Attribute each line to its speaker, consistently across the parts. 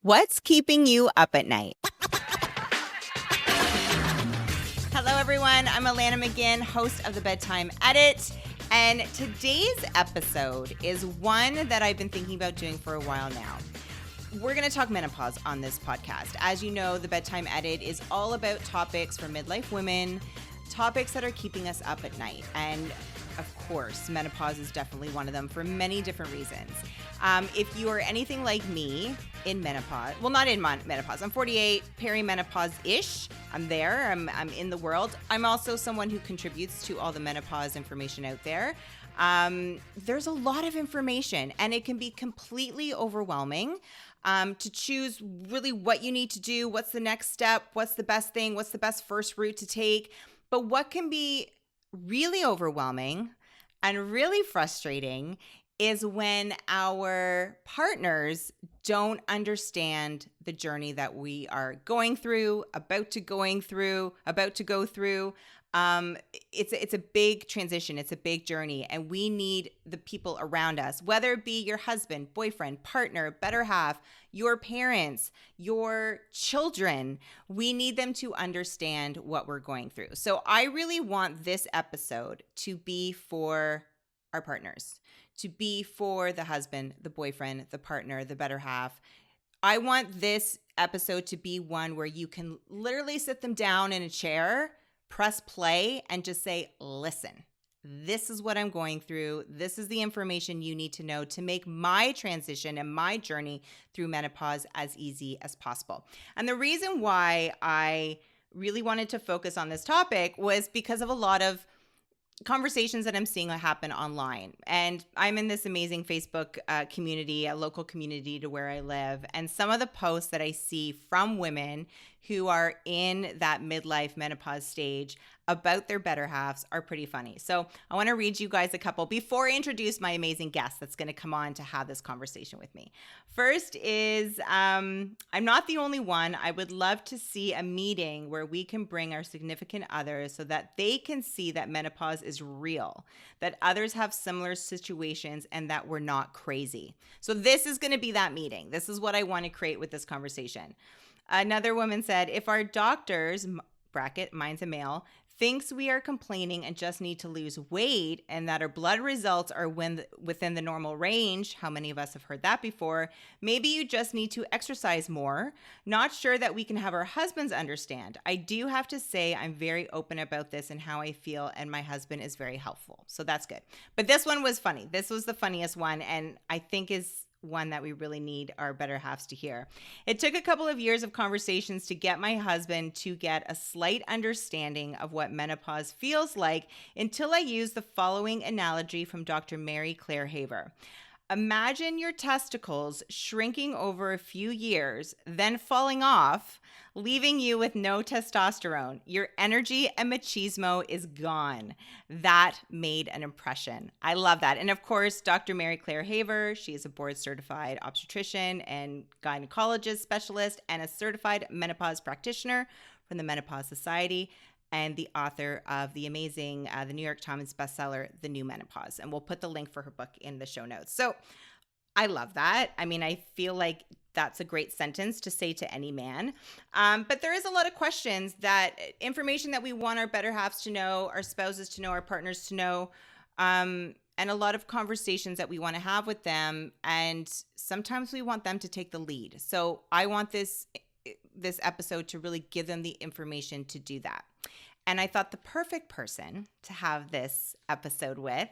Speaker 1: What's keeping you up at night? Hello, everyone. I'm Alanna McGinn, host of the Bedtime Edit. And today's episode is one that I've been thinking about doing for a while now. We're going to talk menopause on this podcast. As you know, the Bedtime Edit is all about topics for midlife women, topics that are keeping us up at night. And of course, menopause is definitely one of them for many different reasons. If you are anything like me in menopause, well, not in menopause, I'm 48, perimenopause-ish. I'm there, I'm in the world. I'm also someone who contributes to all the menopause information out there. There's a lot of information, and it can be completely overwhelming to choose really what you need to do, what's the next step, what's the best thing, what's the best first route to take. But what can be really overwhelming and really frustrating is when our partners don't understand the journey that we are going through, about to go through. It's a big transition. It's a big journey, and we need the people around us, whether it be your husband, boyfriend, partner, better half, your parents, your children. We need them to understand what we're going through. So I really want this episode to be for our partners, to be for the husband, the boyfriend, the partner, the better half. I want this episode to be one where you can literally sit them down in a chair, press play, and just say, listen, this is what I'm going through. This is the information you need to know to make my transition and my journey through menopause as easy as possible. And the reason why I really wanted to focus on this topic was because of a lot of conversations that I'm seeing happen online. And I'm in this amazing Facebook community, a local community to where I live. And some of the posts that I see from women who are in that midlife menopause stage about their better halves are pretty funny. So I want to read you guys a couple before I introduce my amazing guest that's going to come on to have this conversation with me. First is, I'm not the only one. I would love to see a meeting where we can bring our significant others so that they can see that menopause is real, that others have similar situations, and that we're not crazy. So this is going to be that meeting. This is what I want to create with this conversation. Another woman said, if our doctors, bracket, mine's a male, thinks we are complaining and just need to lose weight and that our blood results are within the normal range, how many of us have heard that before? Maybe you just need to exercise more. Not sure that we can have our husbands understand. I do have to say I'm very open about this and how I feel, and my husband is very helpful. So that's good. But this one was funny. This was the funniest one, and I think is one that we really need our better halves to hear. It took a couple of years of conversations to get my husband to get a slight understanding of what menopause feels like until I used the following analogy from Dr. Mary Claire Haver. Imagine your testicles shrinking over a few years, then falling off, leaving you with no testosterone. Your energy and machismo is gone. That made an impression. I love that. And of course, Dr. Mary Claire Haver, she is a board-certified obstetrician and gynecologist specialist and a certified menopause practitioner from the Menopause Society, and the author of the amazing, the New York Times bestseller, The New Menopause. And we'll put the link for her book in the show notes. So I love that. I mean, I feel like that's a great sentence to say to any man. But there is a lot of questions, that information that we want our better halves to know, our spouses to know, our partners to know, and a lot of conversations that we want to have with them. And sometimes we want them to take the lead. So I want this episode to really give them the information to do that. And I thought the perfect person to have this episode with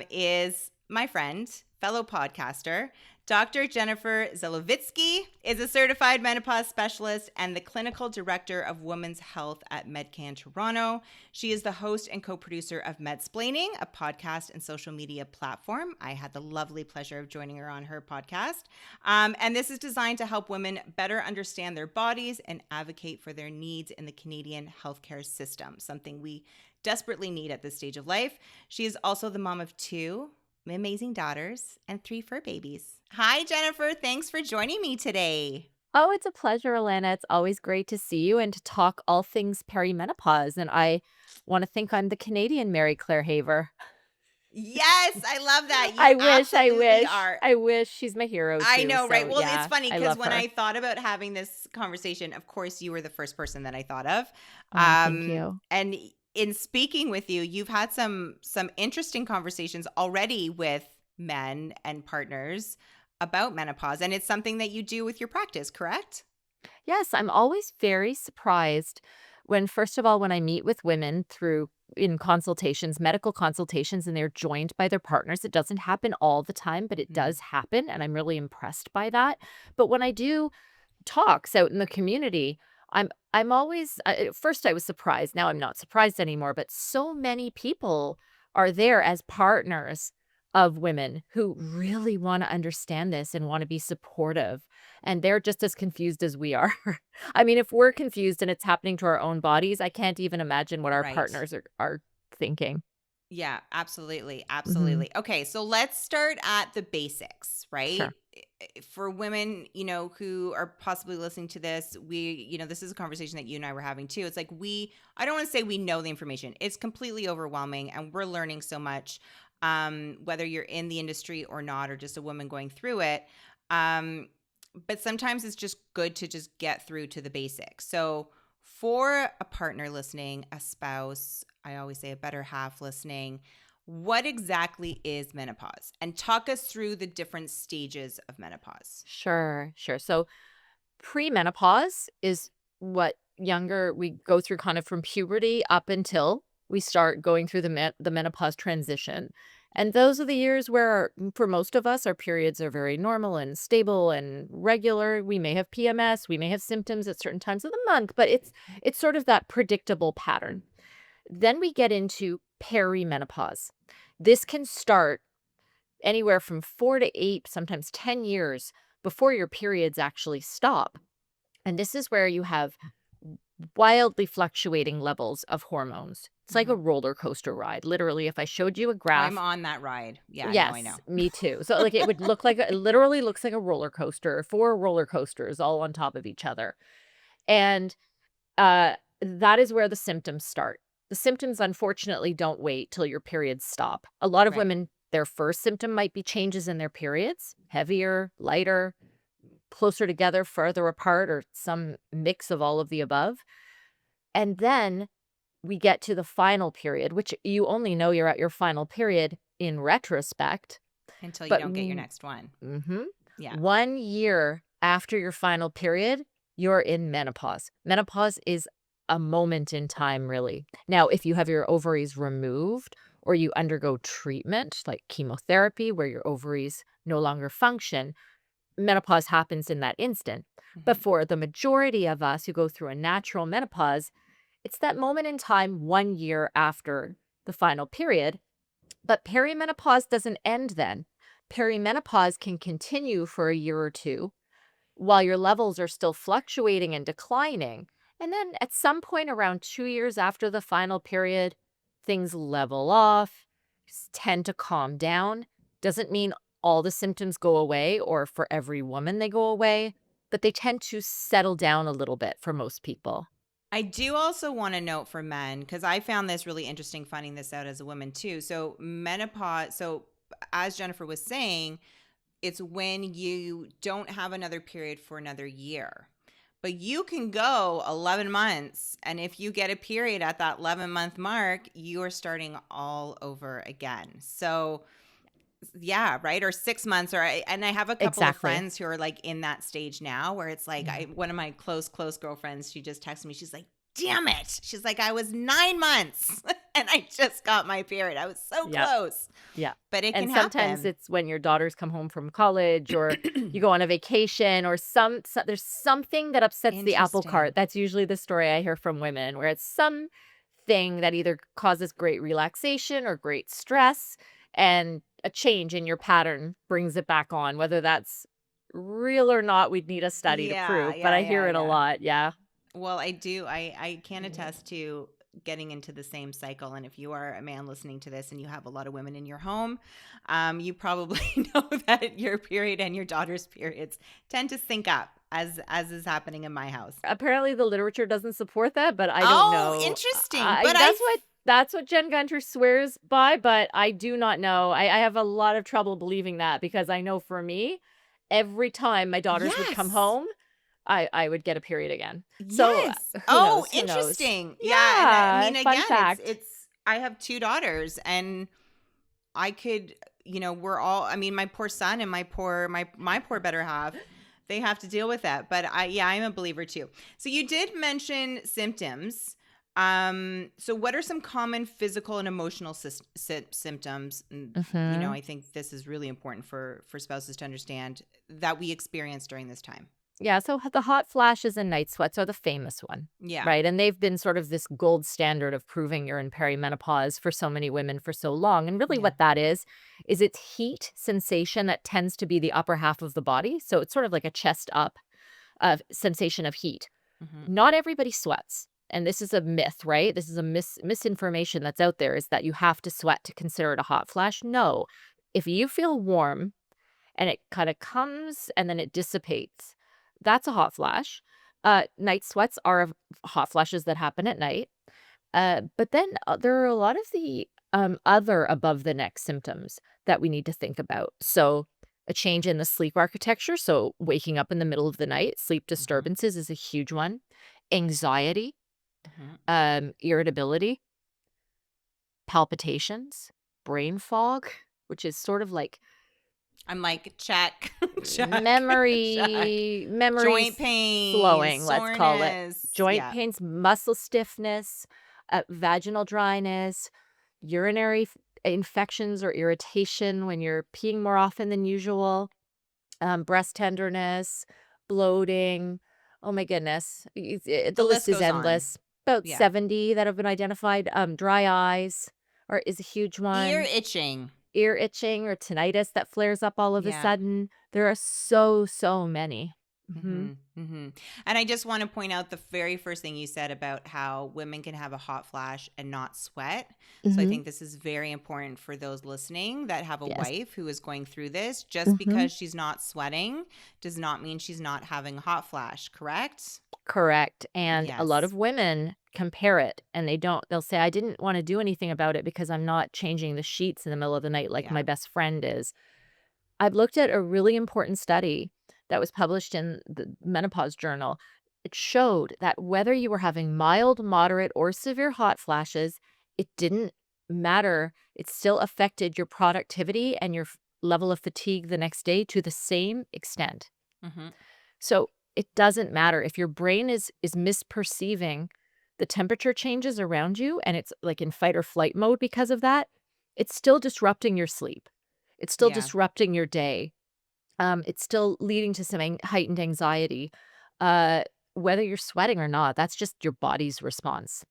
Speaker 1: is my friend, fellow podcaster, Dr. Jennifer Zelovitzky is a certified menopause specialist and the clinical director of women's health at MedCan Toronto. She is the host and co-producer of Medsplaining, a podcast and social media platform. I had the lovely pleasure of joining her on her podcast. And this is designed to help women better understand their bodies and advocate for their needs in the Canadian healthcare system, something we desperately need at this stage of life. She is also the mom of 2 amazing daughters and 3 fur babies. Hi, Jennifer. Thanks for joining me today.
Speaker 2: Oh, it's a pleasure, Alanna. It's always great to see you and to talk all things perimenopause. And I want to think I'm the Canadian Mary Claire Haver.
Speaker 1: Yes, I love that. You
Speaker 2: I wish, I
Speaker 1: absolutely
Speaker 2: wish,
Speaker 1: are.
Speaker 2: I wish. She's my hero
Speaker 1: I
Speaker 2: too.
Speaker 1: know, right?
Speaker 2: So
Speaker 1: Well, it's
Speaker 2: yeah,
Speaker 1: funny
Speaker 2: I
Speaker 1: because
Speaker 2: love
Speaker 1: when
Speaker 2: her.
Speaker 1: I thought about having this conversation, of course, you were the first person that I thought of.
Speaker 2: Oh, thank you.
Speaker 1: And in speaking with you, you've had some interesting conversations already with men and partners about menopause, and it's something that you do with your practice, correct?
Speaker 2: Yes, I'm always very surprised when, first of all, when I meet with women through in consultations, medical consultations, and they're joined by their partners. It doesn't happen all the time, but it
Speaker 1: Mm,
Speaker 2: does happen. And I'm really impressed by that. But when I do talks out in the community, I'm always at first I was surprised, now I'm not surprised anymore, but so many people are there as partners of women who really wanna understand this and wanna be supportive, and they're just as confused as we are. I mean, if we're confused and it's happening to our own bodies, I can't even imagine what our
Speaker 1: right.
Speaker 2: partners are thinking.
Speaker 1: Yeah, absolutely.
Speaker 2: Mhm.
Speaker 1: Absolutely. Okay, so let's start at the basics, right?
Speaker 2: Sure.
Speaker 1: For women, who are possibly listening to this, this is a conversation that you and I were having too. It's like I don't want to say we know the information. It's completely overwhelming and we're learning so much, whether you're in the industry or not, or just a woman going through it. Um, but sometimes it's just good to just get through to the basics. So, for a partner listening, a spouse, I always say a better half listening, what exactly is menopause? And talk us through the different stages of menopause.
Speaker 2: Sure, sure. So premenopause is what younger we go through kind of from puberty up until we start going through the menopause transition. And those are the years where, for most of us, our periods are very normal and stable and regular. We may have PMS, we may have symptoms at certain times of the month, but it's sort of that predictable pattern. Then we get into perimenopause. This can start anywhere from 4 to 8, sometimes 10 years before your periods actually stop. And this is where you have wildly fluctuating levels of hormones. It's like a
Speaker 1: Hmm.
Speaker 2: roller coaster ride. Literally, if I showed you a
Speaker 1: I'm
Speaker 2: graph,
Speaker 1: on that ride. Yeah, I know.
Speaker 2: yes, me too. So like it would look like it literally looks like a roller coaster, four roller coasters all on top of each other. And uh that is where the symptoms start. The symptoms unfortunately don't wait till your periods stop. A lot of
Speaker 1: Right.
Speaker 2: women, their first symptom might be changes in their periods, heavier, lighter, closer together, further apart, or some mix of all of the above. And then we get to the final period, which you only know you're at your final period in retrospect.
Speaker 1: Until you
Speaker 2: But
Speaker 1: don't get your next one.
Speaker 2: mhm,
Speaker 1: Yeah.
Speaker 2: 1 year after your final period, you're in menopause. Menopause is a moment in time, really. Now, if you have your ovaries removed or you undergo treatment like chemotherapy where your ovaries no longer function, menopause happens in that instant. But
Speaker 1: Hmm.
Speaker 2: for the majority of us who go through a natural menopause, it's that moment in time 1 year after the final period. But perimenopause doesn't end then. Perimenopause can continue for a year or two while your levels are still fluctuating and declining. And then at some point around 2 years after the final period, things level off, tend to calm down. Doesn't mean all the symptoms go away or for every woman they go away, but they tend to settle down a little bit for most people.
Speaker 1: I do also want to note for men, because I found this really interesting finding this out as a woman too. So, menopause, so as Jennifer was saying, it's when you don't have another period for another year. But you can go 11 months, and if you get a period at that 11-month mark, you are starting all over again. So, yeah, right? Or 6 months, and I have a couple of
Speaker 2: Exactly.
Speaker 1: friends who are, like, in that stage now where it's like
Speaker 2: Yeah.
Speaker 1: one of my close girlfriends, she just texted me, she's like, "Damn it." She's like, "I was 9 months and I just got my period. I was so
Speaker 2: Yeah.
Speaker 1: close."
Speaker 2: Yeah.
Speaker 1: But it can
Speaker 2: And sometimes
Speaker 1: happen.
Speaker 2: it's when your daughters come home from college or you go on a vacation or there's something that upsets the apple cart.
Speaker 1: Interesting.
Speaker 2: That's usually the story I hear from women where it's something that either causes great relaxation or great stress and a change in your pattern brings it back on. Whether that's real or not, we'd need a study to
Speaker 1: Yeah,
Speaker 2: prove, but
Speaker 1: yeah,
Speaker 2: I
Speaker 1: yeah,
Speaker 2: hear it a
Speaker 1: yeah.
Speaker 2: lot. Yeah.
Speaker 1: Well, I do. I can attest to getting into the same cycle. And if you are a man listening to this and you have a lot of women in your home, you probably know that your period and your daughter's periods tend to sync up, as is happening in my house.
Speaker 2: Apparently, the literature doesn't support that, but I don't
Speaker 1: Oh,
Speaker 2: know.
Speaker 1: interesting.
Speaker 2: I
Speaker 1: But
Speaker 2: that's what That's what Jen Gunter swears by, but I do not know. I have a lot of trouble believing that because I know for me, every time my daughters would come
Speaker 1: Yes.
Speaker 2: home, I would get a period again. So,
Speaker 1: Yes.
Speaker 2: who
Speaker 1: Oh,
Speaker 2: knows? Who knows?
Speaker 1: interesting. Yeah, and I
Speaker 2: Yeah,
Speaker 1: mean
Speaker 2: fun
Speaker 1: again,
Speaker 2: fact.
Speaker 1: it's I have two daughters and I could, we're all I mean my poor son and my poor better half, they have to deal with that. But I'm a believer too. So you did mention symptoms. So what are some common physical and emotional symptoms? And,
Speaker 2: Mhm.
Speaker 1: I think this is really important for spouses to understand that we experience during this time.
Speaker 2: Yeah, so the hot flashes and night sweats are the famous one,
Speaker 1: Yeah.
Speaker 2: right? And they've been sort of this gold standard of proving you're in perimenopause for so many women for so long. And really
Speaker 1: Yeah.
Speaker 2: what that is it's heat sensation that tends to be the upper half of the body. So it's sort of like a chest up sensation of heat.
Speaker 1: Hmm.
Speaker 2: Not everybody sweats. And this is a myth, right? This is a misinformation that's out there is that you have to sweat to consider it a hot flash. No. If you feel warm and it kind of comes and then it dissipates. That's a hot flash. Night sweats are hot flashes that happen at night. But then there are a lot of the other above the neck symptoms that we need to think about. So, a change in the sleep architecture. So, waking up in the middle of the night, sleep
Speaker 1: Hmm.
Speaker 2: disturbances is a huge one. Anxiety,
Speaker 1: Hmm.
Speaker 2: irritability, palpitations, brain fog, which is sort of like
Speaker 1: I'm like, check, check, check.
Speaker 2: memories
Speaker 1: Joint pain,
Speaker 2: flowing, let's call it.
Speaker 1: soreness.
Speaker 2: Joint
Speaker 1: Yeah.
Speaker 2: pains, muscle stiffness, vaginal dryness, urinary infections or irritation when you're peeing more often than usual, breast tenderness, bloating. Oh my goodness. The
Speaker 1: The
Speaker 2: list
Speaker 1: list
Speaker 2: is
Speaker 1: goes on.
Speaker 2: endless. About
Speaker 1: Yeah.
Speaker 2: 70 that have been identified. Dry eyes is a huge
Speaker 1: Ear
Speaker 2: one.
Speaker 1: itching.
Speaker 2: Ear itching or tinnitus that flares up all of a
Speaker 1: Yeah.
Speaker 2: sudden. There are so many. Mhm.
Speaker 1: Mhm, mhm. And I just wanna point out the very first thing you said about how women can have a hot flash and not sweat. So I
Speaker 2: Mhm.
Speaker 1: think this is very important for those listening that have a
Speaker 2: Yes.
Speaker 1: wife who is going through this. Just
Speaker 2: Mhm.
Speaker 1: because she's not sweating does not mean she's not having a hot flash, correct?
Speaker 2: Correct, and a lot
Speaker 1: Yes.
Speaker 2: of women compare it, and they'll say, "I didn't wanna do anything about it because I'm not changing the sheets in the middle of the night like
Speaker 1: Yeah.
Speaker 2: my best friend is." I've looked at a really important study that was published in the Menopause Journal. It showed that whether you were having mild, moderate, or severe hot flashes, it didn't matter. It still affected your productivity and your level of fatigue the next day to the same extent.
Speaker 1: Mhm.
Speaker 2: So it doesn't matter if your brain is misperceiving the temperature changes around you and it's like in fight or flight mode because of that, it's still disrupting your sleep. It's still
Speaker 1: Yeah.
Speaker 2: disrupting your day. It's still leading to some heightened anxiety. Uh, whether you're sweating or not, that's just your body's response.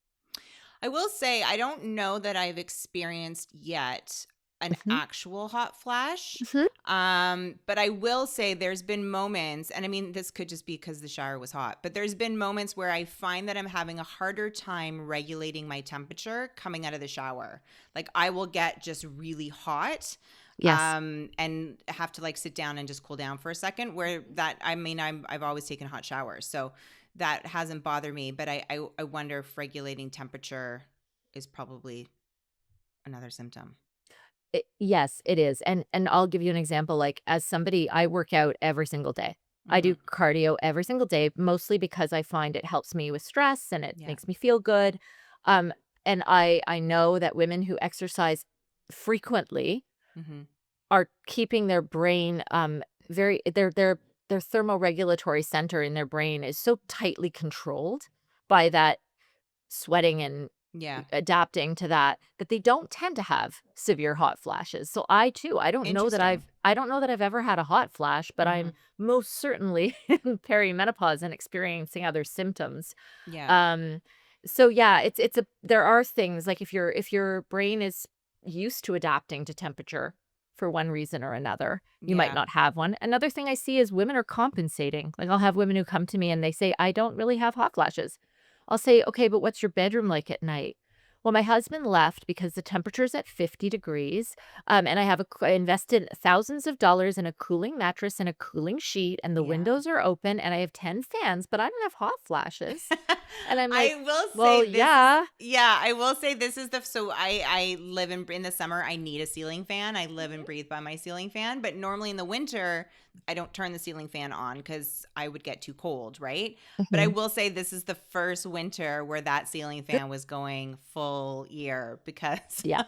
Speaker 1: I will say I don't know that I've experienced yet an
Speaker 2: Hmm.
Speaker 1: actual hot flash.
Speaker 2: Hmm.
Speaker 1: But I will say there's been moments, and I mean, this could just be because the shower was hot, but there's been moments where I find that I'm having a harder time regulating my temperature coming out of the shower. Like I will get just really hot
Speaker 2: Yes.
Speaker 1: and have to like sit down and just cool down for a second where that I mean I've always taken hot showers. So that hasn't bothered me, but I wonder if regulating temperature is probably another symptom.
Speaker 2: Yes, it is, and I'll give you an example, like, as somebody I work out every single day. I do
Speaker 1: Mhm.
Speaker 2: cardio every single day, mostly because I find it helps me with stress and it
Speaker 1: Yeah.
Speaker 2: makes me feel good, um, and I know that women who exercise frequently
Speaker 1: Mhm.
Speaker 2: are keeping their brain, very their thermoregulatory center in their brain is so tightly controlled by that sweating and
Speaker 1: Yeah.
Speaker 2: adapting to that, that they don't tend to have severe hot flashes. So I too,
Speaker 1: Interesting.
Speaker 2: I don't know that I've ever had a hot flash, but I'm
Speaker 1: Mhm.
Speaker 2: most certainly in perimenopause and experiencing other symptoms.
Speaker 1: Yeah.
Speaker 2: Um, so yeah, it's a there are things like if your brain is used to adapting to temperature for one reason or another, you might
Speaker 1: Yeah.
Speaker 2: not have one. Another thing I see is women are compensating. Like I'll have women who come to me and they say, I don't really have hot flashes. I'll say, okay, but what's your bedroom like at night? Well, my husband left because the temperature's at 50 degrees, and I invested thousands of dollars in a cooling mattress and a cooling sheet, and the
Speaker 1: Yeah.
Speaker 2: windows are open, and I have 10 fans, but I don't have hot flashes. And I'm like,
Speaker 1: I will
Speaker 2: "Well,
Speaker 1: say this is
Speaker 2: yeah."
Speaker 1: yeah, I will say this is the so I live in the summer I need a ceiling fan. I live and
Speaker 2: Mhm.
Speaker 1: breathe by my ceiling fan, but normally in the winter I don't turn the ceiling fan on cuz I would get too cold, right? But I
Speaker 2: Mhm.
Speaker 1: will say this is the first winter where that ceiling
Speaker 2: Good.
Speaker 1: fan was going full ear because
Speaker 2: Yeah,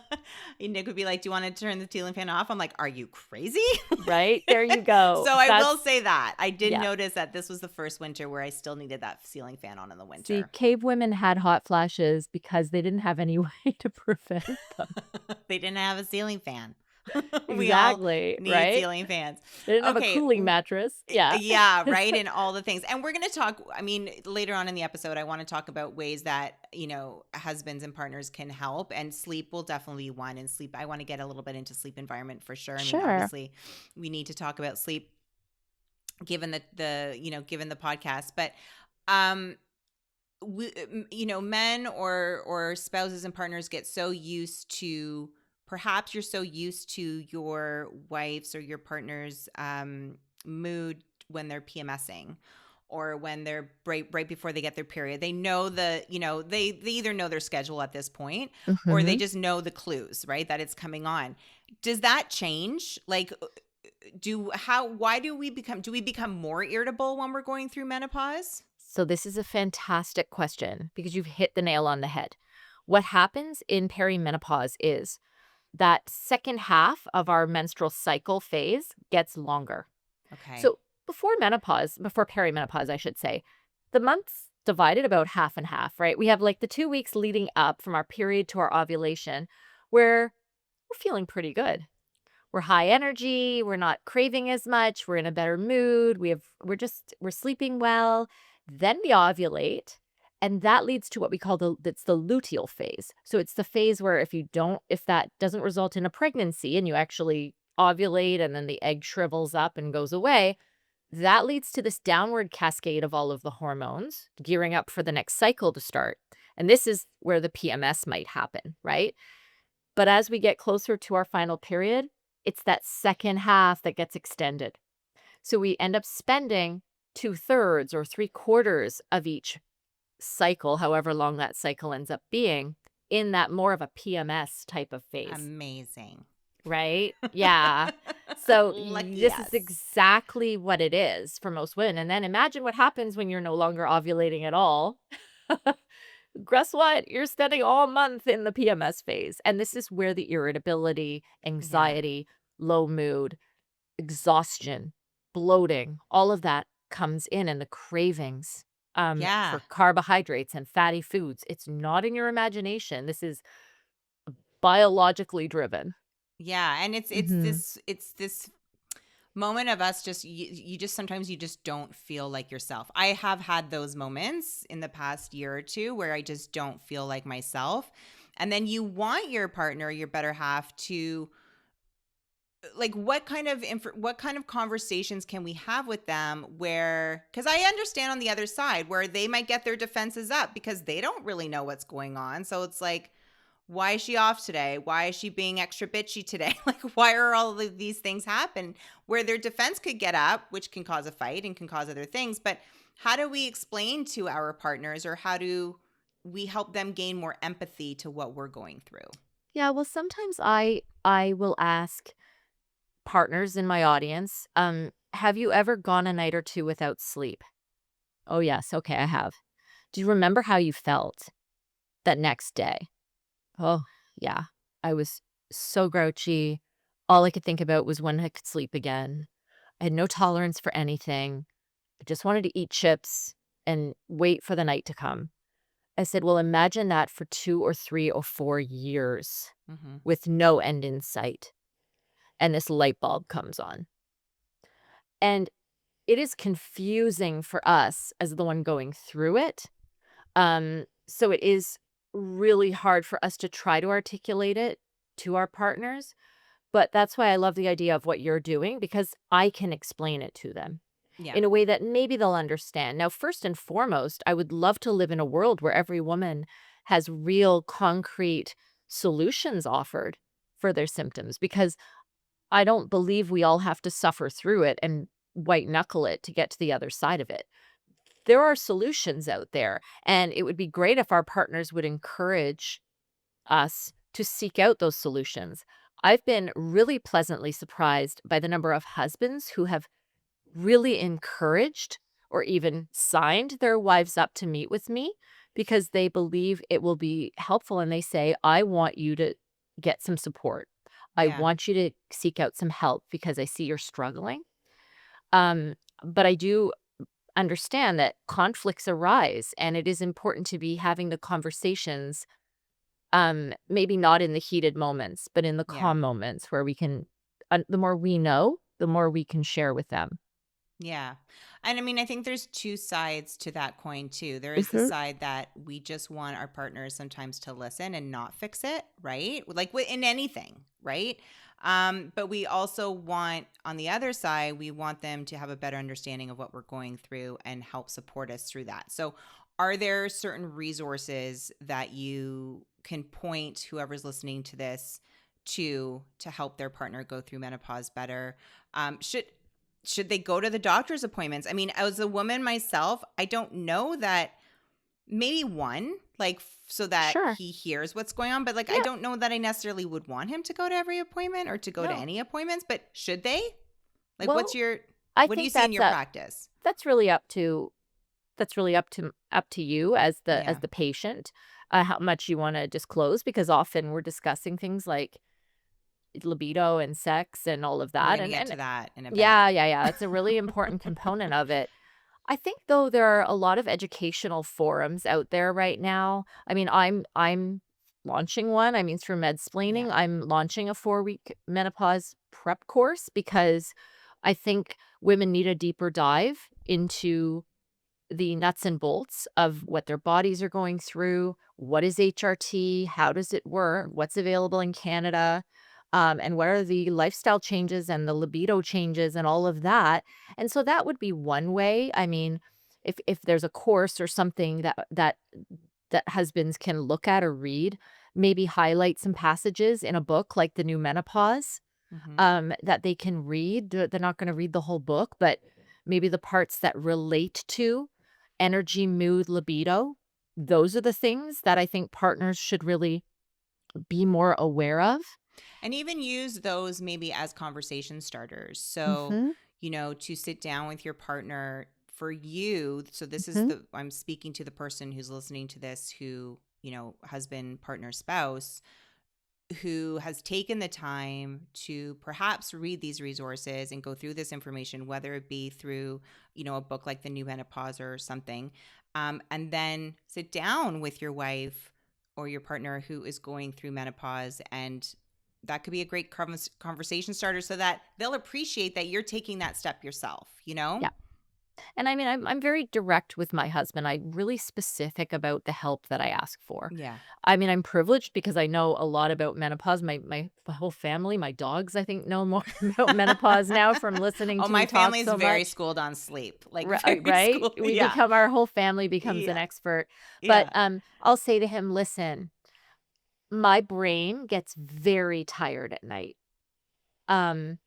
Speaker 1: Nick would be like, "Do you want to turn the ceiling fan off?" I'm like, "Are you crazy?"
Speaker 2: right? There you go.
Speaker 1: So I will
Speaker 2: That's
Speaker 1: say that. I did
Speaker 2: yeah.
Speaker 1: notice that this was the first winter where I still needed that ceiling fan on in the
Speaker 2: See,
Speaker 1: winter.
Speaker 2: cave women had hot flashes because they didn't have any way to prevent them.
Speaker 1: They didn't have a ceiling fan. We all
Speaker 2: Exactly,
Speaker 1: need
Speaker 2: right?
Speaker 1: ceiling fans.
Speaker 2: They didn't have a
Speaker 1: Okay.
Speaker 2: cooling mattress. Yeah.
Speaker 1: Yeah, right. And all the things. And we're going to talk. I mean, later on in the episode, I want to talk about ways that, husbands and partners can help. And sleep will definitely be one. And sleep, I want to get a little bit into sleep environment for sure. I mean,
Speaker 2: Sure.
Speaker 1: obviously, we need to talk about sleep given given the podcast. But, um, men or spouses and partners get so used to, perhaps you're so used to your wife's or your partner's mood when they're PMSing or when they're right before they get their period. They know they either know their schedule at this point or they
Speaker 2: Mhm.
Speaker 1: just know the clues, right? That it's coming on. Does that change? Like, why do we become more irritable when we're going through menopause?
Speaker 2: So this is a fantastic question because you've hit the nail on the head. What happens in perimenopause is that second half of our menstrual cycle phase gets longer.
Speaker 1: Okay.
Speaker 2: So before perimenopause, I should say, the months divided about half and half, right? We have like the 2 weeks leading up from our period to our ovulation where we're feeling pretty good. We're high energy, we're not craving as much, we're in a better mood, we're sleeping well. Then we ovulate, and that leads to what we call the luteal phase. So it's the phase where if that doesn't result in a pregnancy and you actually ovulate and then the egg shrivels up and goes away, that leads to this downward cascade of all of the hormones gearing up for the next cycle to start. And this is where the PMS might happen, right? But as we get closer to our final period, it's that second half that gets extended. So we end up spending 2/3 or 3/4 of each cycle, however long that cycle ends up being, in that more of a PMS type of phase,
Speaker 1: Amazing.
Speaker 2: right? Yeah. So
Speaker 1: Lucky
Speaker 2: this is
Speaker 1: us.
Speaker 2: exactly what it is for most women. And then imagine what happens when you're no longer ovulating at all. Guess what? You're spending all month in the PMS phase. And this is where the irritability,
Speaker 1: Yeah.
Speaker 2: anxiety, low mood, exhaustion, bloating, all of that comes in and the cravings
Speaker 1: Yeah.
Speaker 2: for carbohydrates and fatty foods. It's not in your imagination. This is biologically driven.
Speaker 1: Yeah, and
Speaker 2: Hmm.
Speaker 1: it's this moment of us just you just sometimes you just don't feel like yourself. I have had those moments in the past year or two where I just don't feel like myself. And then you want your partner, your better half to, like, what kind of conversations can we have with them where, cuz I understand on the other side where they might get their defenses up because they don't really know what's going on. So it's like, why is she off today? Why is she being extra bitchy today? Like, why are all of these things happen where their defense could get up, which can cause a fight and can cause other things? But how do we explain to our partners, or how do we help them gain more empathy to what we're going through?
Speaker 2: Yeah, well, sometimes I will ask partners in my audience, have you ever gone a night or two without sleep? Oh, yes. Okay, I have. Do you remember how you felt that next day? Oh, yeah. I was so grouchy. All I could think about was when I could sleep again. I had no tolerance for anything. I just wanted to eat chips and wait for the night to come. I said, well, imagine that for 2 or 3 or 4 years
Speaker 1: Hmm.
Speaker 2: with no end in sight. And this light bulb comes on. And it is confusing for us as the one going through it. So it is really hard for us to try to articulate it to our partners, but that's why I love the idea of what you're doing because I can explain it to them
Speaker 1: Yeah.
Speaker 2: in a way that maybe they'll understand. Now, first and foremost, I would love to live in a world where every woman has real concrete solutions offered for their symptoms, because I don't believe we all have to suffer through it and white knuckle it to get to the other side of it. There are solutions out there, and it would be great if our partners would encourage us to seek out those solutions. I've been really pleasantly surprised by the number of husbands who have really encouraged or even signed their wives up to meet with me because they believe it will be helpful. And they say, I want you to get some support. I
Speaker 1: Yeah.
Speaker 2: want you to seek out some help because I see you're struggling. Um, but I do understand that conflicts arise, and it is important to be having the conversations, maybe not in the heated moments, but in the
Speaker 1: Yeah.
Speaker 2: calm moments where we can, the more we know, the more we can share with them.
Speaker 1: Yeah. And I mean, I think there's two sides to that coin too. There is the
Speaker 2: Mhm.
Speaker 1: side that we just want our partners sometimes to listen and not fix it, right? Like in anything, right? But we also want, on the other side, we want them to have a better understanding of what we're going through and help support us through that. So, are there certain resources that you can point whoever's listening to this to help their partner go through menopause better? Should they go to the doctor's appointments? I mean, as a woman myself, I don't know that maybe one, like so that
Speaker 2: Sure.
Speaker 1: he hears what's going on, but like I
Speaker 2: Yeah.
Speaker 1: don't know that I necessarily would want him to go to every appointment or to go to
Speaker 2: No.
Speaker 1: any appointments, but should they? Like
Speaker 2: Well, I
Speaker 1: what do you
Speaker 2: think
Speaker 1: see in your practice?
Speaker 2: that's really up to you as
Speaker 1: Yeah.
Speaker 2: the patient, how much you want to disclose, because often we're discussing things like libido and sex and all of
Speaker 1: We're
Speaker 2: that,
Speaker 1: going to get
Speaker 2: and
Speaker 1: to that in a bit.
Speaker 2: yeah, yeah, yeah, it's a really important component of it. I think, though, there are a lot of educational forums out there right now. I mean, I'm launching one. I mean, through
Speaker 1: Yeah.
Speaker 2: Medsplaining, I'm launching a 4-week menopause prep course because I think women need a deeper dive into the nuts and bolts of what their bodies are going through. What is HRT? How does it work? What's available in Canada? And what are the lifestyle changes and the libido changes and all of that? And so that would be one way. I mean, if there's a course or something that husbands can look at or read, maybe highlight some passages in a book like The New Menopause,
Speaker 1: Mhm.
Speaker 2: that they can read. They're not gonna read the whole book, but maybe the parts that relate to energy, mood, libido. Those are the things that I think partners should really be more aware of.
Speaker 1: And even use those maybe as conversation starters. So,
Speaker 2: Mhm,
Speaker 1: to sit down with your partner for you. So, this is
Speaker 2: mhm,
Speaker 1: I'm speaking to the person who's listening to this who, husband, partner, spouse, who has taken the time to perhaps read these resources and go through this information, whether it be through, a book like The New Menopause or something, and then sit down with your wife or your partner who is going through menopause. And that could be a great conversation starter so that they'll appreciate that you're taking that step yourself, you know?
Speaker 2: yeah. And I mean, I'm very direct with my husband. I'm really specific about the help that I ask for.
Speaker 1: Yeah.
Speaker 2: I mean, I'm privileged because I know a lot about menopause. My whole family, my dogs, I think, know more about menopause now from listening
Speaker 1: Oh,
Speaker 2: to me
Speaker 1: my
Speaker 2: talk
Speaker 1: family is
Speaker 2: so
Speaker 1: very
Speaker 2: much.
Speaker 1: schooled on sleep, like very
Speaker 2: Right?
Speaker 1: schooled.
Speaker 2: We
Speaker 1: Yeah.
Speaker 2: become our whole family becomes an
Speaker 1: Yeah.
Speaker 2: expert. But,
Speaker 1: Yeah.
Speaker 2: I'll say to him, "Listen, my brain gets very tired at night." Um,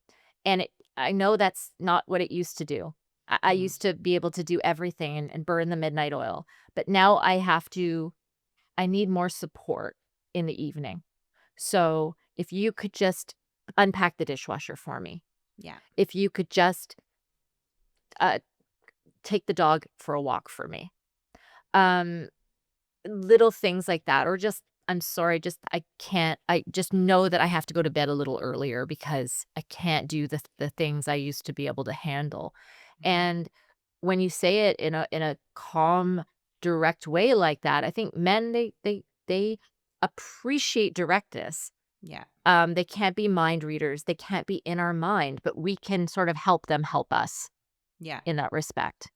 Speaker 2: and I know that's not what it used to do. I
Speaker 1: Mhm.
Speaker 2: used to be able to do everything and burn the midnight oil, but now I need more support in the evening. So, if you could just unpack the dishwasher for me,
Speaker 1: Yeah.
Speaker 2: if you could just, uh, take the dog for a walk for me. Um Little things like that, or just, "I'm sorry, just I can't, I just know that I have to go to bed a little earlier because I can't do the things I used to be able to handle."
Speaker 1: Mhm.
Speaker 2: And when you say it in a calm, direct way like that, I think men, they appreciate directness.
Speaker 1: Yeah.
Speaker 2: They can't be mind readers, they can't be in our mind, but we can sort of help them help us
Speaker 1: Yeah.
Speaker 2: in that respect.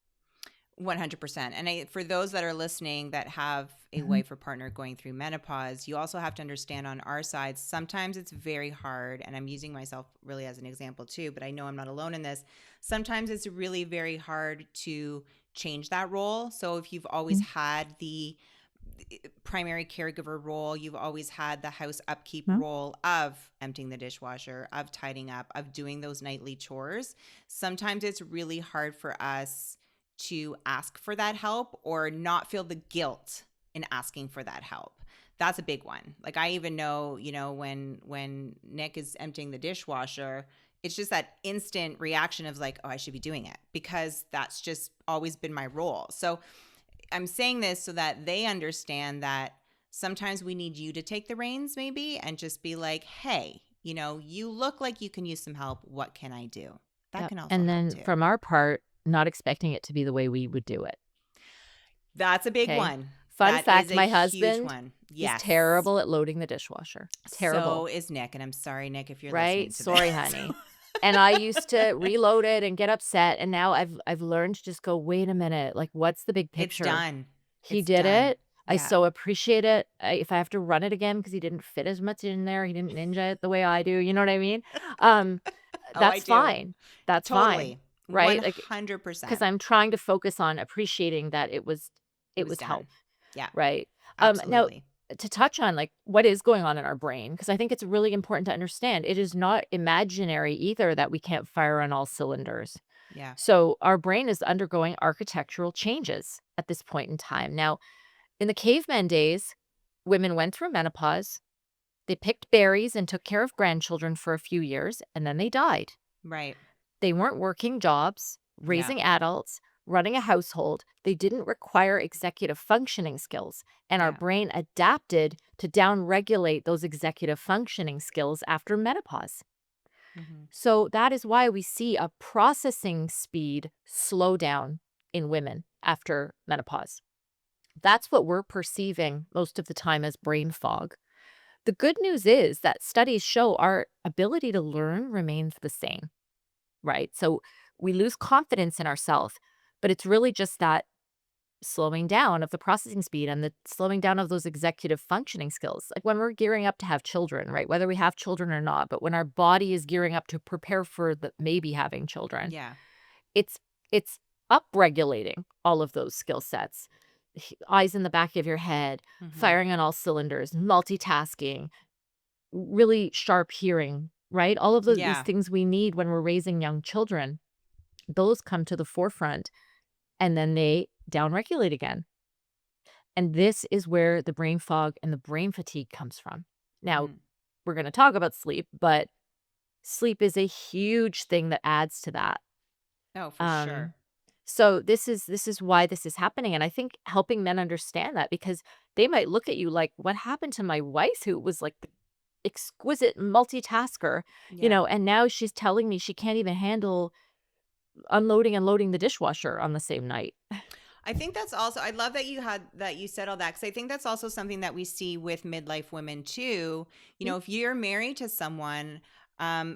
Speaker 1: 100%. And for those that are listening that have a
Speaker 2: Mhm,
Speaker 1: wife or partner going through menopause, you also have to understand on our side, sometimes it's very hard. And I'm using myself really as an example too, but I know I'm not alone in this. Sometimes it's really very hard to change that role. So if you've always
Speaker 2: mhm,
Speaker 1: had primary caregiver role. You've always had the house upkeep
Speaker 2: Mhm.
Speaker 1: role of emptying the dishwasher, of tidying up, of doing those nightly chores. Sometimes it's really hard for us to ask for that help or not feel the guilt in asking for that help. That's a big one. Like I even know, when Nick is emptying the dishwasher, it's just that instant reaction of like, oh, I should be doing it because that's just always been my role. So I'm saying this so that they understand that sometimes we need you to take the reins maybe and just be like, hey, you look like you can use some help. What can I do? That
Speaker 2: Yep.
Speaker 1: can also
Speaker 2: And
Speaker 1: help
Speaker 2: then
Speaker 1: too.
Speaker 2: from our part, not expecting it to be the way we would do it.
Speaker 1: That's a big
Speaker 2: Okay.
Speaker 1: one.
Speaker 2: Fun
Speaker 1: That is
Speaker 2: fact,
Speaker 1: a
Speaker 2: my
Speaker 1: huge
Speaker 2: husband
Speaker 1: one.
Speaker 2: is
Speaker 1: Yes.
Speaker 2: terrible at loading the dishwasher.
Speaker 1: So
Speaker 2: Terrible.
Speaker 1: is Nick. And I'm sorry, Nick, if you're
Speaker 2: Right?
Speaker 1: listening to this.
Speaker 2: Sorry, honey. And I used to reload it and get upset, and now I've learned to just go, "Wait a minute, like, what's the big
Speaker 1: It's
Speaker 2: picture?"
Speaker 1: done.
Speaker 2: He
Speaker 1: It's
Speaker 2: did
Speaker 1: done.
Speaker 2: it. I
Speaker 1: Yeah.
Speaker 2: so appreciate it. If I have to run it again because he didn't fit as much in there, he didn't ninja it the way I do, you know what I mean? Um,
Speaker 1: Oh, I
Speaker 2: that's
Speaker 1: do.
Speaker 2: fine. That's fine,
Speaker 1: Totally.
Speaker 2: right? Like, 'cause
Speaker 1: 100%.
Speaker 2: I'm trying to focus on appreciating that
Speaker 1: It
Speaker 2: it
Speaker 1: was
Speaker 2: was
Speaker 1: done.
Speaker 2: help,
Speaker 1: Yeah,
Speaker 2: right? Now
Speaker 1: absolutely.
Speaker 2: to touch on, like, what is going on in our brain, because I think it's really important to understand, it is not imaginary either that we can't fire on all cylinders.
Speaker 1: Yeah.
Speaker 2: So, our brain is undergoing architectural changes at this point in time. Now, in the caveman days, women went through menopause, they picked berries and took care of grandchildren for a few years, and then they died.
Speaker 1: Right.
Speaker 2: They weren't working jobs,
Speaker 1: Yeah.
Speaker 2: raising adults, running a household. They didn't require executive functioning skills. And our
Speaker 1: Yeah.
Speaker 2: brain adapted to downregulate those executive functioning skills after menopause.
Speaker 1: Mhm.
Speaker 2: So that is why we see a processing speed slow down in women after menopause. That's what we're perceiving most of the time as brain fog. The good news is that studies show our ability to learn remains the same, right? So we lose confidence in ourselves, but it's really just that slowing down of the processing speed and the slowing down of those executive functioning skills. Like when we're gearing up to have children, right? Whether we have children or not, but when our body is gearing up to prepare for the maybe having children,
Speaker 1: Yeah.
Speaker 2: it's it's upregulating all of those skill sets. Eyes in the back of your head,
Speaker 1: Mhm.
Speaker 2: firing on all cylinders, multitasking, really sharp hearing, right? All of these
Speaker 1: Yeah.
Speaker 2: things we need when we're raising young children, those come to the forefront and then they downregulate again. And this is where the brain fog and the brain fatigue comes from. Now,
Speaker 1: Mhm.
Speaker 2: we're going to talk about sleep, but sleep is a huge thing that adds to that.
Speaker 1: Oh, for
Speaker 2: Um,
Speaker 1: sure.
Speaker 2: so this is why this is happening, and I think helping men understand that because they might look at you like, "What happened to my wife who was like the exquisite multitasker,
Speaker 1: Yeah.
Speaker 2: and now she's telling me she can't even handle unloading and loading the dishwasher on the same night."
Speaker 1: I think that's also, I love that you said all that, because I think that's also something that we see with midlife women too.
Speaker 2: Mm,
Speaker 1: If you're married to someone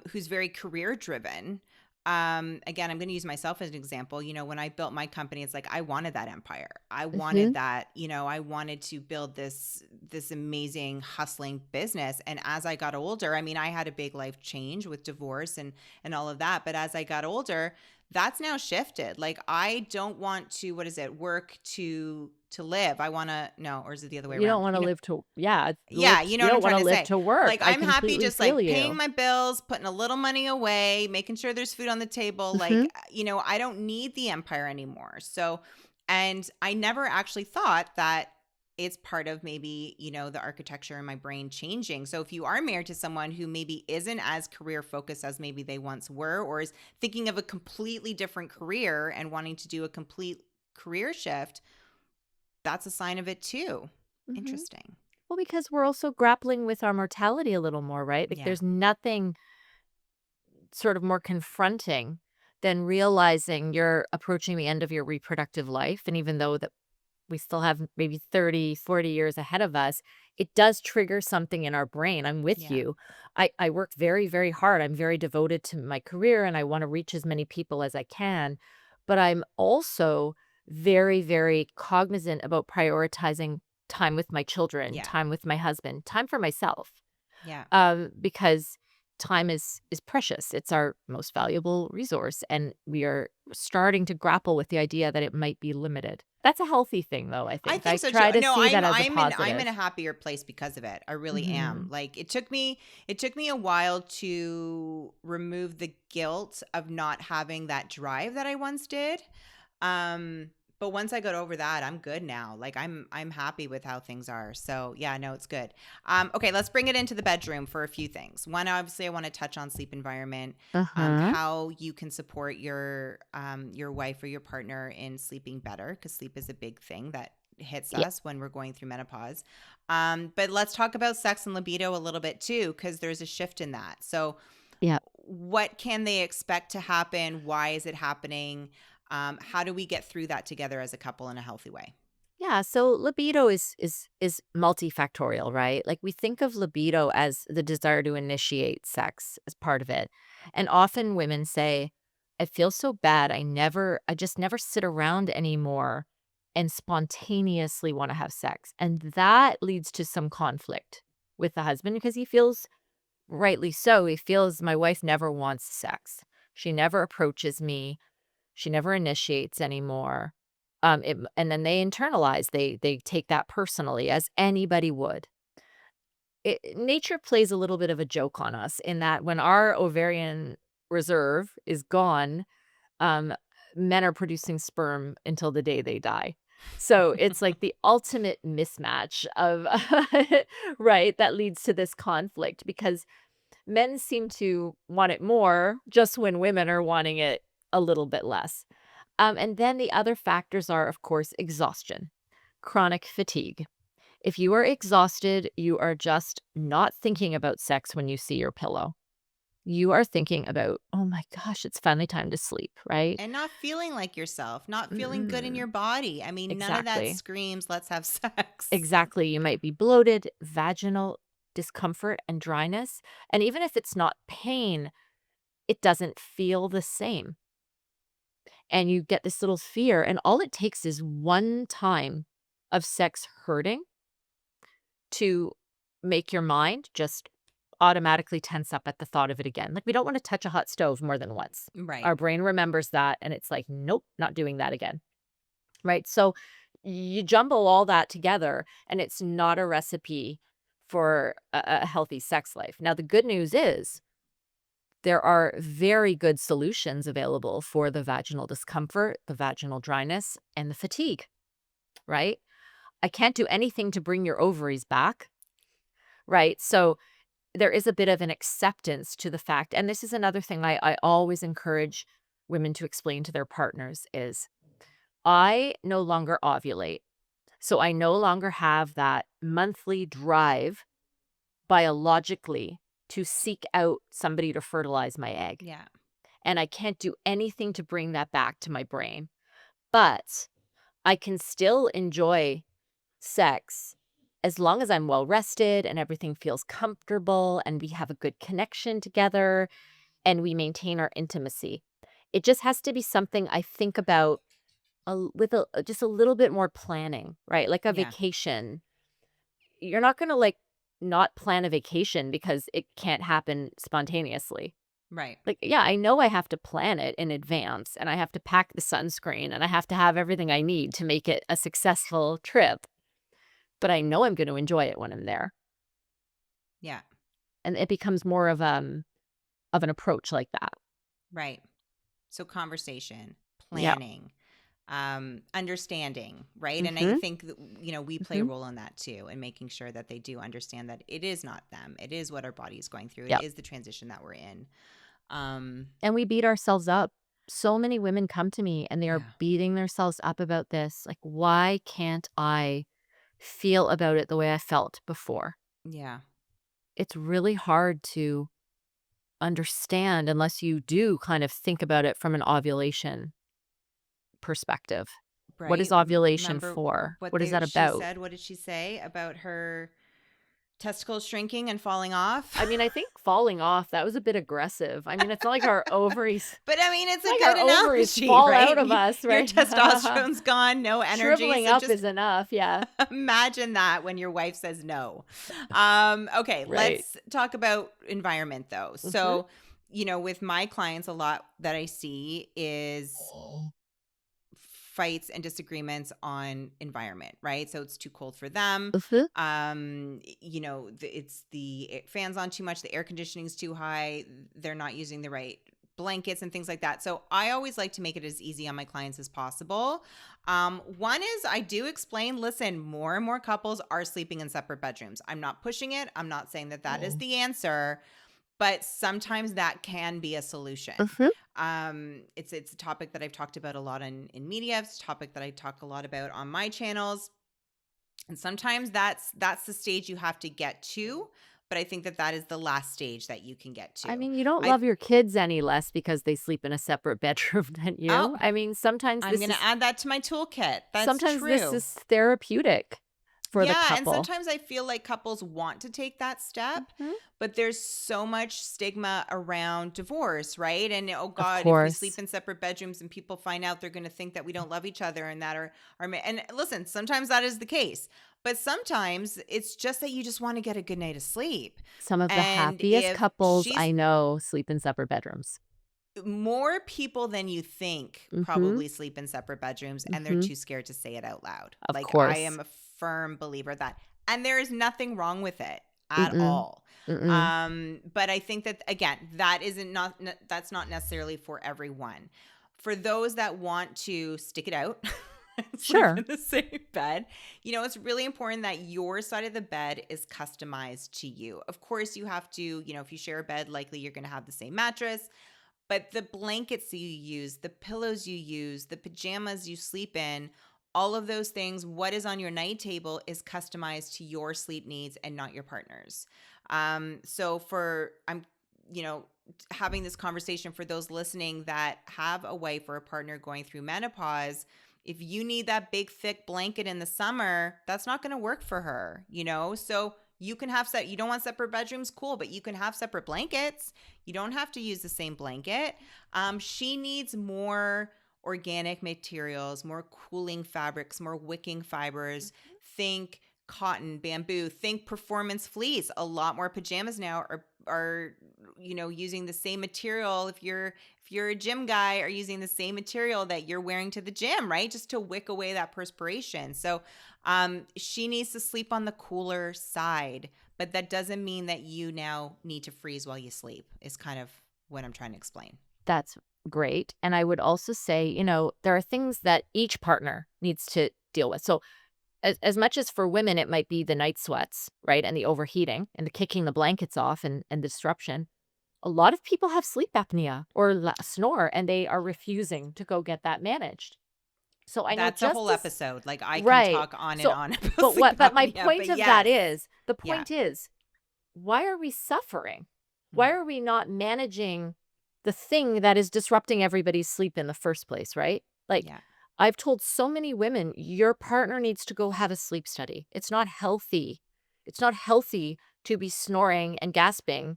Speaker 1: who's very career driven, again, I'm going to use myself as an example. When I built my company, it's like I wanted that empire. I wanted
Speaker 2: mhm.
Speaker 1: that. I wanted to build this amazing hustling business. And as I got older, I mean, I had a big life change with divorce and all of that. But as I got older, that's now shifted. Like I don't want to, what is it, work to live. I want to, no, or is it the other way
Speaker 2: You don't
Speaker 1: around?
Speaker 2: wanna live to yeah,
Speaker 1: Yeah, you know
Speaker 2: you
Speaker 1: what I'm
Speaker 2: don't
Speaker 1: trying
Speaker 2: wanna
Speaker 1: to
Speaker 2: live
Speaker 1: say.
Speaker 2: to work.
Speaker 1: Like
Speaker 2: I
Speaker 1: I'm happy
Speaker 2: completely
Speaker 1: just
Speaker 2: feel
Speaker 1: like paying
Speaker 2: you.
Speaker 1: my bills, putting a little money away, making sure there's food on the table. Like,
Speaker 2: Mhm.
Speaker 1: I don't need the empire anymore. So, and I never actually thought that it's part of maybe, the architecture in my brain changing. So if you are married to someone who maybe isn't as career focused as maybe they once were, or is thinking of a completely different career and wanting to do a complete career shift, that's a sign of it too.
Speaker 2: Mhm.
Speaker 1: Interesting.
Speaker 2: Well, because we're also grappling with our mortality a little more, right? Like,
Speaker 1: Yeah.
Speaker 2: there's nothing sort of more confronting than realizing you're approaching the end of your reproductive life, and even though that we still have maybe 30, 40 years ahead of us, it does trigger something in our brain. I'm with
Speaker 1: Yeah.
Speaker 2: you. I work very, very hard. I'm very devoted to my career and I want to reach as many people as I can. But I'm also very, very cognizant about prioritizing time with my children,
Speaker 1: Yeah.
Speaker 2: time with my husband, time for myself.
Speaker 1: Yeah.
Speaker 2: Because time is precious. It's our most valuable resource, and we are starting to grapple with the idea that it might be limited. That's a healthy thing, though, I
Speaker 1: I
Speaker 2: think. I
Speaker 1: think so too.
Speaker 2: try to
Speaker 1: No,
Speaker 2: see that as a
Speaker 1: I'm in
Speaker 2: positive.
Speaker 1: a happier place because of it. I really am.
Speaker 2: Mhm.
Speaker 1: Like it took me a while to remove the guilt of not having that drive that I once did. Um, but once I got over that, I'm good now. Like I'm happy with how things are. So yeah, no, it's good. Okay, let's bring it into the bedroom for a few things. One, obviously, I want to touch on sleep environment,
Speaker 2: Uh-huh.
Speaker 1: how you can support your wife or your partner in sleeping better, because sleep is a big thing that hits
Speaker 2: Yeah.
Speaker 1: us when we're going through menopause. But let's talk about sex and libido a little bit too, because there's a shift in that. So
Speaker 2: Yeah.
Speaker 1: what can they expect to happen? Why is it happening? How do we get through that together as a couple in a healthy way?
Speaker 2: Yeah, so libido is multifactorial, right? Like we think of libido as the desire to initiate sex as part of it. And often women say, I feel so bad. I just never sit around anymore and spontaneously want to have sex. And that leads to some conflict with the husband because he feels, rightly so, he feels my wife never wants sex. She never approaches me. She never initiates anymore. And then they internalize, they take that personally as anybody would. Nature plays a little bit of a joke on us in that when our ovarian reserve is gone, um, men are producing sperm until the day they die. So it's like the ultimate mismatch of right, that leads to this conflict because men seem to want it more just when women are wanting it a little bit less. And then the other factors are, of course, exhaustion, chronic fatigue. If you are exhausted, you are just not thinking about sex when you see your pillow. You are thinking about, oh my gosh, it's finally time to sleep, right?
Speaker 1: And not feeling like yourself, not feeling good in
Speaker 2: Mm-mm.
Speaker 1: your body. I mean, none of that
Speaker 2: Exactly.
Speaker 1: screams, let's have sex.
Speaker 2: Exactly. You might be bloated, vaginal discomfort and dryness. And even if it's not pain, it doesn't feel the same. And you get this little fear. And all it takes is one time of sex hurting to make your mind just automatically tense up at the thought of it again. Like, we don't want to touch a hot stove more than once.
Speaker 1: Right.
Speaker 2: Our brain remembers that, and it's like, nope, not doing that again. Right. So you jumble all that together, and it's not a recipe for a healthy sex life. Now, the good news is there are very good solutions available for the vaginal discomfort, the vaginal dryness, and the fatigue. Right. I can't do anything to bring your ovaries back. Right. So there is a bit of an acceptance to the fact, and this is another thing I always encourage women to explain to their partners is I no longer ovulate. So I no longer have that monthly drive biologically to seek out somebody to fertilize my egg.
Speaker 1: Yeah.
Speaker 2: And I can't do anything to bring that back to my brain. But I can still enjoy sex as long as I'm well rested and everything feels comfortable and we have a good connection together and we maintain our intimacy. It just has to be something I think about with just a little bit more planning, right? Like a
Speaker 1: Yeah.
Speaker 2: vacation. You're not going to like not plan a vacation because it can't happen spontaneously.
Speaker 1: Right.
Speaker 2: Like, yeah, I know I have to plan it in advance and I have to pack the sunscreen and I have to have everything I need to make it a successful trip, but I know I'm going to enjoy it when I'm there.
Speaker 1: Yeah.
Speaker 2: And it becomes more of an approach like that.
Speaker 1: Right. So conversation,
Speaker 2: Yeah.
Speaker 1: planning, understanding, right? And I
Speaker 2: Mhm.
Speaker 1: think that, we play a
Speaker 2: Mhm.
Speaker 1: role in that too, and making sure that they do understand that it is not them. It is what our body is going through. It
Speaker 2: Yep.
Speaker 1: is the transition that we're in. Um,
Speaker 2: And we beat ourselves up. So many women come to me and they are
Speaker 1: yeah.
Speaker 2: beating themselves up about this. Like, why can't I feel about it the way I felt before?
Speaker 1: Yeah.
Speaker 2: It's really hard to understand unless you do kind of think about it from an ovulation perspective. What is
Speaker 1: Right.
Speaker 2: ovulation
Speaker 1: Remember
Speaker 2: for?
Speaker 1: what
Speaker 2: What is
Speaker 1: they
Speaker 2: that
Speaker 1: she
Speaker 2: about?
Speaker 1: said? What did she say about her? Testicles shrinking and falling off.
Speaker 2: I mean, I think falling off, that was a bit aggressive. I mean, it's not like our ovaries
Speaker 1: But I mean, it's
Speaker 2: it's
Speaker 1: a
Speaker 2: like
Speaker 1: good
Speaker 2: our ovaries
Speaker 1: analogy,
Speaker 2: fall out
Speaker 1: right?
Speaker 2: of us,
Speaker 1: Your
Speaker 2: right?
Speaker 1: testosterone's gone, no energy.
Speaker 2: Shriveling
Speaker 1: So
Speaker 2: up
Speaker 1: just
Speaker 2: is enough, yeah.
Speaker 1: imagine that when your wife says no. Okay,
Speaker 2: Right.
Speaker 1: let's talk about environment though.
Speaker 2: Mhm.
Speaker 1: So, with my clients, a lot that I see is fights and disagreements on environment, right? So it's too cold for them.
Speaker 2: Mhm.
Speaker 1: It's the fans on too much, the air conditioning is too high, they're not using the right blankets and things like that. So I always like to make it as easy on my clients as possible. One is I do explain, listen, more and more couples are sleeping in separate bedrooms. I'm not pushing it. I'm not saying that is the answer, but sometimes that can be a solution.
Speaker 2: Mhm.
Speaker 1: It's a topic that I've talked about a lot in media. It's a topic that I talk a lot about on my channels. And sometimes that's the stage you have to get to, but I think that is the last stage that you can get
Speaker 2: I
Speaker 1: to.
Speaker 2: mean, you don't
Speaker 1: I
Speaker 2: love your kids any less because they sleep in a separate bedroom than
Speaker 1: Oh,
Speaker 2: you. I mean,
Speaker 1: I'm going to add that to my toolkit. That's
Speaker 2: sometimes this
Speaker 1: true.
Speaker 2: is therapeutic for the
Speaker 1: Yeah, and
Speaker 2: couple.
Speaker 1: sometimes I feel like couples want to take that step,
Speaker 2: Mhm.
Speaker 1: but there's so much stigma around divorce, right? And oh
Speaker 2: Of
Speaker 1: God, if we sleep
Speaker 2: course.
Speaker 1: in separate bedrooms and people find out, they're going to think that we don't love each other and that and listen, sometimes that is the case, but sometimes it's just that you just want to get a good night of sleep.
Speaker 2: Some of the
Speaker 1: And
Speaker 2: happiest
Speaker 1: if
Speaker 2: couples I know sleep in separate bedrooms.
Speaker 1: more people than you think
Speaker 2: Mhm.
Speaker 1: probably sleep in separate bedrooms and they're
Speaker 2: Mhm.
Speaker 1: too scared to say it out loud.
Speaker 2: Of
Speaker 1: Like I
Speaker 2: course.
Speaker 1: am a firm believer that, and there is nothing wrong with it at
Speaker 2: Mm-mm.
Speaker 1: all.
Speaker 2: Mm-mm.
Speaker 1: But I think that again, that's not necessarily for everyone. For those that want to stick it out, and sleep
Speaker 2: Sure.
Speaker 1: in the same bed, it's really important that your side of the bed is customized to you. Of course, you have to, if you share a bed, likely you're going to have the same mattress, but the blankets you use, the pillows you use, the pajamas you sleep in, all of those things, what is on your night table is customized to your sleep needs and not your partner's. I'm, you know, having this conversation for those listening that have a wife or a partner going through menopause. If you need that big thick blanket in the summer, that's not going to work for her. So you can have you don't want separate bedrooms, cool, but you can have separate blankets. You don't have to use the same blanket. She needs more organic materials, more cooling fabrics, more wicking fibers. Think cotton, bamboo, think performance fleece. A lot more pajamas now are using the same material. If you're a gym guy, are using the same material that you're wearing to the gym, right? Just to wick away that perspiration. So she needs to sleep on the cooler side, but that doesn't mean that you now need to freeze while you sleep, is kind of what I'm trying to explain.
Speaker 2: That's great. And I would also say, there are things that each partner needs to deal with. So as much as for women, it might be the night sweats, right? And the overheating and the kicking the blankets off and disruption. A lot of people have sleep apnea or snore, and they are refusing to go get that managed. So I know
Speaker 1: That's a
Speaker 2: just
Speaker 1: whole
Speaker 2: as
Speaker 1: episode. Like I can
Speaker 2: right.
Speaker 1: talk on and
Speaker 2: So,
Speaker 1: on about
Speaker 2: but
Speaker 1: sleep
Speaker 2: but my
Speaker 1: apnea,
Speaker 2: point
Speaker 1: but
Speaker 2: of that
Speaker 1: yes.
Speaker 2: is the
Speaker 1: Yeah.
Speaker 2: point is, why are we suffering?
Speaker 1: Mm.
Speaker 2: Why are we not managing the thing that is disrupting everybody's sleep in the first place, right? Like,
Speaker 1: Yeah.
Speaker 2: I've told so many women, your partner needs to go have a sleep study. It's not healthy. It's not healthy to be snoring and gasping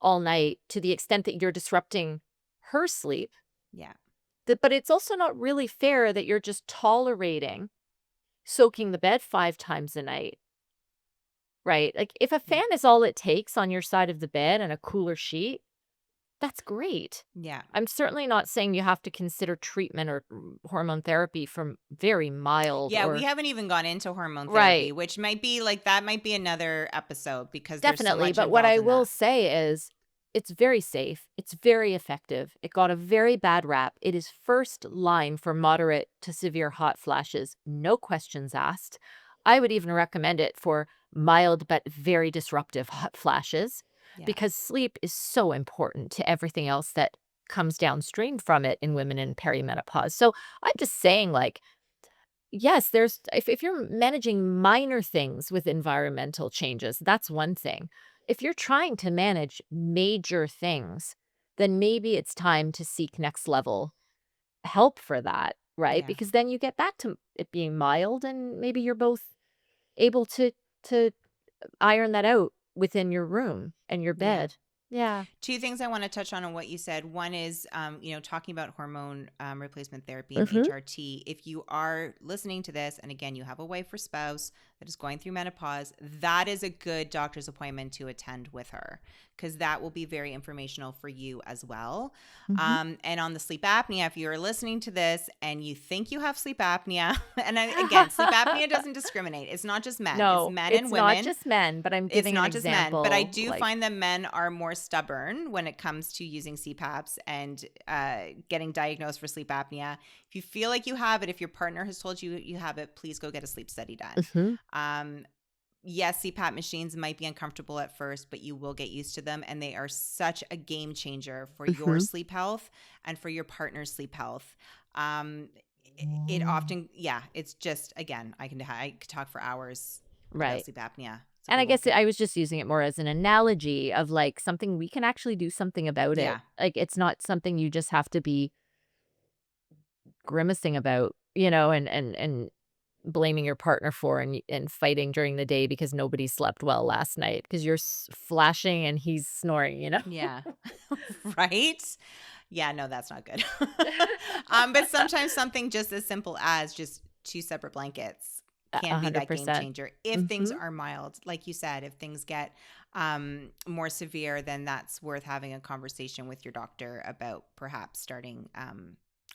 Speaker 2: all night to the extent that you're disrupting her sleep.
Speaker 1: Yeah.
Speaker 2: But it's also not really fair that you're just tolerating soaking the bed 5 times a night, right? Like, if a
Speaker 1: Yeah.
Speaker 2: fan is all it takes on your side of the bed and a cooler sheet, that's great.
Speaker 1: Yeah.
Speaker 2: I'm certainly not saying you have to consider treatment or hormone therapy from very mild
Speaker 1: Yeah, we
Speaker 2: or
Speaker 1: haven't even gone into hormone therapy,
Speaker 2: right.
Speaker 1: which might be like that might be another episode because there's so
Speaker 2: Definitely,
Speaker 1: much
Speaker 2: but what
Speaker 1: involved
Speaker 2: I
Speaker 1: in
Speaker 2: will
Speaker 1: that.
Speaker 2: say is it's very safe. It's very effective. It got a very bad rap. It is first line for moderate to severe hot flashes, no questions asked. I would even recommend it for mild but very disruptive hot flashes
Speaker 1: Yeah.
Speaker 2: because sleep is so important to everything else that comes downstream from it in women in perimenopause. So I'm just saying, like, yes, there's if you're managing minor things with environmental changes, that's one thing. If you're trying to manage major things, then maybe it's time to seek next level help for that, right?
Speaker 1: Yeah.
Speaker 2: Because then you get back to it being mild and maybe you're both able to iron that out within your room and your
Speaker 1: Yeah.
Speaker 2: bed. Yeah.
Speaker 1: Two things I want to touch on what you said. One is, talking about hormone replacement therapy and
Speaker 2: Mhm.
Speaker 1: HRT. If you are listening to this, and again, you have a wife or spouse that is going through menopause, that is a good doctor's appointment to attend with her, because that will be very informational for you as well.
Speaker 2: Mhm.
Speaker 1: And on the sleep apnea, if you're listening to this and you think you have sleep apnea, and again, sleep apnea doesn't discriminate. It's not just men, it's
Speaker 2: No,
Speaker 1: men and
Speaker 2: it's not
Speaker 1: women.
Speaker 2: just men, but I'm
Speaker 1: It's
Speaker 2: giving an
Speaker 1: not just men, but I
Speaker 2: example,
Speaker 1: do
Speaker 2: like
Speaker 1: find that men are more stubborn when it comes to using CPAPs and getting diagnosed for sleep apnea. If you feel like you have it, if your partner has told you you have it, please go get a sleep study done.
Speaker 2: Mhm.
Speaker 1: Yes, CPAP machines might be uncomfortable at first, but you will get used to them, and they are such a game changer for your
Speaker 2: Mhm.
Speaker 1: sleep health and for your partner's sleep health. Um, it often, yeah, it's just, again, I could talk for hours about
Speaker 2: Right.
Speaker 1: sleep apnea, so
Speaker 2: And
Speaker 1: we
Speaker 2: I
Speaker 1: won't
Speaker 2: guess
Speaker 1: get.
Speaker 2: I was just using it more as an analogy of, like, something we can actually do something about it.
Speaker 1: Yeah.
Speaker 2: Like, it's not something you just have to be grimacing about, and blaming your partner for and fighting during the day because nobody slept well last night because 'cause you're flashing and he's snoring.
Speaker 1: Yeah. Right? Yeah, no, that's not good. But sometimes something just as simple as just two separate blankets
Speaker 2: A
Speaker 1: can be that game
Speaker 2: 100%.
Speaker 1: changer if things
Speaker 2: Mhm.
Speaker 1: are mild. Like you said, if things get more severe, then that's worth having a conversation with your doctor about perhaps starting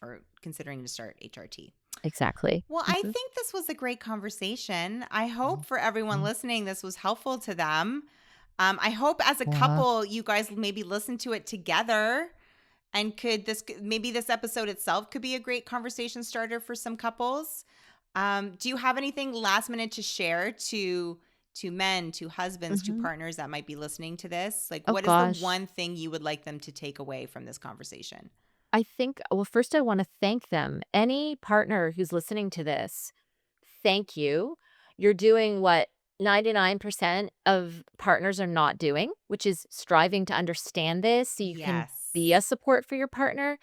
Speaker 1: or considering to start HRT.
Speaker 2: Exactly.
Speaker 1: Well, I
Speaker 2: Mhm.
Speaker 1: think this was a great conversation. I hope for everyone listening, this was helpful to them. I hope as a couple, you guys maybe listen to it together, and maybe this episode itself could be a great conversation starter for some couples. Do you have anything last minute to share to men, to husbands, to
Speaker 2: Mhm.
Speaker 1: partners that might be listening to this? Like,
Speaker 2: Oh
Speaker 1: what is the
Speaker 2: gosh.
Speaker 1: one thing you would like them to take away from this conversation?
Speaker 2: I think well, first I wanna thank them. Any partner who's listening to this, thank you. You're doing what 99% of partners are not doing, which is striving to understand this so you can be a
Speaker 1: Yes.
Speaker 2: support for your partner.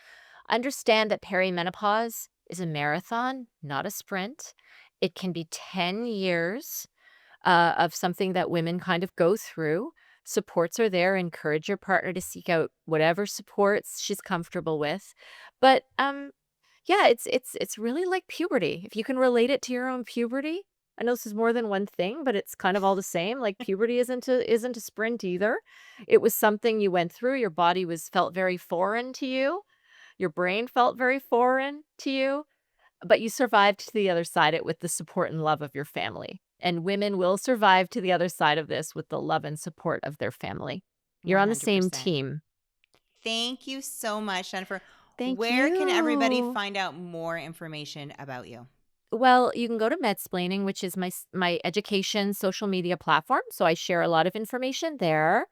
Speaker 2: Understand that perimenopause is a marathon, not a sprint. It can be 10 years of something that women kind of go through. Supports are there. Encourage your partner to seek out whatever supports she's comfortable with. But yeah, it's really like puberty. If you can relate it to your own puberty, I know this is more than one thing, but it's kind of all the same. Like puberty isn't a sprint either. It was something you went through. Your body was felt very foreign to you. Your brain felt very foreign to you, but you survived to the other side it with the support and love of your family. And women will survive to the other side of this with the love and support of their family. You're on the same
Speaker 1: 100%.
Speaker 2: team.
Speaker 1: Thank you so much, Jennifer.
Speaker 2: Thank
Speaker 1: Where can everybody
Speaker 2: you.
Speaker 1: find out more information about you?
Speaker 2: Well, you can go to Medsplaining, which is my education social media platform. So I share a lot of information there.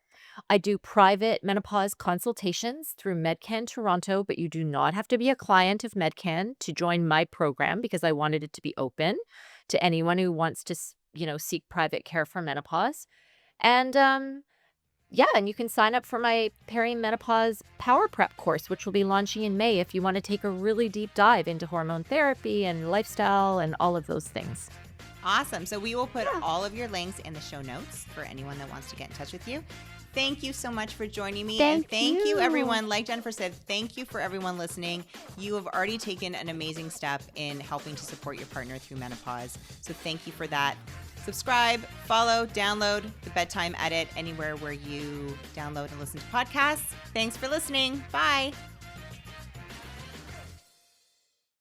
Speaker 2: I do private menopause consultations through Medcan Toronto, but you do not have to be a client of Medcan to join my program because I wanted it to be open to anyone who wants to, seek private care for menopause. And yeah, and you can sign up for my perimenopause power prep course, which will be launching in May if you want to take a really deep dive into hormone therapy and lifestyle and all of those things.
Speaker 1: Awesome. So we will put
Speaker 2: Yeah.
Speaker 1: all of your links in the show notes for anyone that wants to get in touch with you. Thank you so much for joining me. And
Speaker 2: Thank
Speaker 1: thank you,
Speaker 2: you.
Speaker 1: everyone. Like Jennifer said, thank you for everyone listening. You have already taken an amazing step in helping to support your partner through menopause. So thank you for that. Subscribe, follow, download the Bedtime Edit anywhere where you download and listen to podcasts. Thanks for listening. Bye.